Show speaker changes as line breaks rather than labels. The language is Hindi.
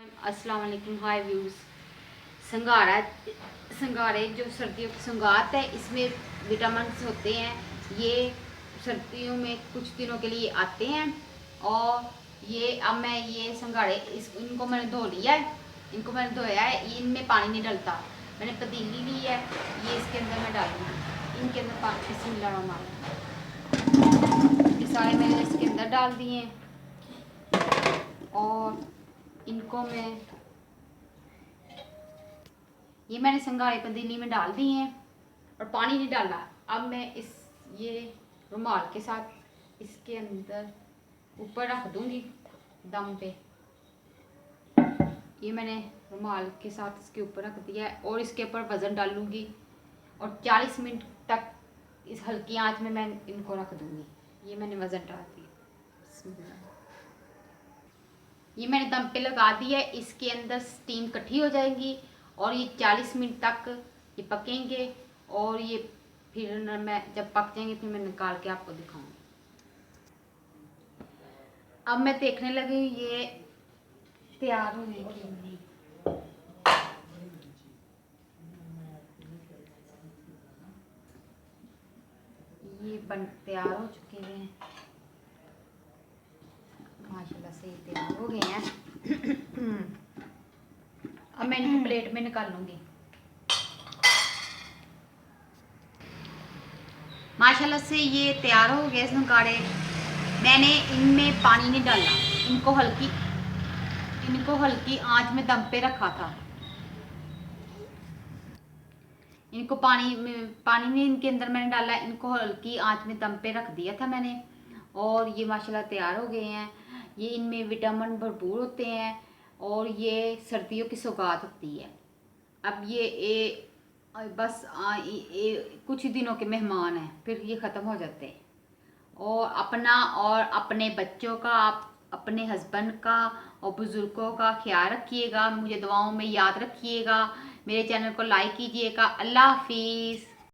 अस्सलाम वालेकुम, हाय व्यूज़। संगारा संगारे जो सर्दियों की सौगात है, इसमें विटामिन्स होते हैं। ये सर्दियों में कुछ दिनों के लिए आते हैं। और ये अब मैं ये संगारे इनको मैंने धो लिया है। इनको मैंने धोया है, इनमें पानी नहीं डलता। मैंने पतीली ली है, ये इसके अंदर मैं डालूंगी। इनके अंदर पानी बिस्मिल्लाह ये सारे मैंने इसके अंदर डाल दिए हैं। और इनको मैंने संगारे पतीली में डाल दिए हैं और पानी नहीं डाला। अब मैं ये रुमाल के साथ इसके अंदर ऊपर रख दूंगी दम पे। ये मैंने रुमाल के साथ इसके ऊपर रख दिया है और इसके ऊपर वज़न डालूंगी और 40 मिनट तक इस हल्की आंच में मैं इनको रख दूंगी। ये मैंने वज़न डाल दिया। ये मैंने दम पे लगा दिया है। इसके अंदर स्टीम इकट्ठी हो जाएगी और ये 40 मिनट तक ये पकेंगे। और ये फिर मैं जब पक जाएंगे फिर मैं निकाल के आपको दिखाऊंगी। अब मैं देखने लगी ये तैयार हो गई। ये तैयार हो चुके हैं माशाल्लाह से, तैयार हो गए हैं। अब मैं इनको प्लेट में निकालूंगी। माशाल्लाह से ये तैयार हो गए संगारे। मैंने इनमें पानी नहीं डाला, इनको हल्की आंच में दम पे रखा था। इनको पानी नहीं इनके अंदर मैंने डाला, इनको हल्की आंच में दम पे रख दिया था मैंने। और ये माशाल्लाह तैयार हो गए हैं। ये इनमें विटामिन भरपूर होते हैं और ये सर्दियों की सौगात होती है। अब ये बस कुछ ही दिनों के मेहमान हैं, फिर ये ख़त्म हो जाते हैं। और अपना और अपने बच्चों का, अपने हस्बैंड का और बुज़ुर्गों का ख्याल रखिएगा। मुझे दुआओं में याद रखिएगा। मेरे चैनल को लाइक कीजिएगा। अल्लाह हाफिज़।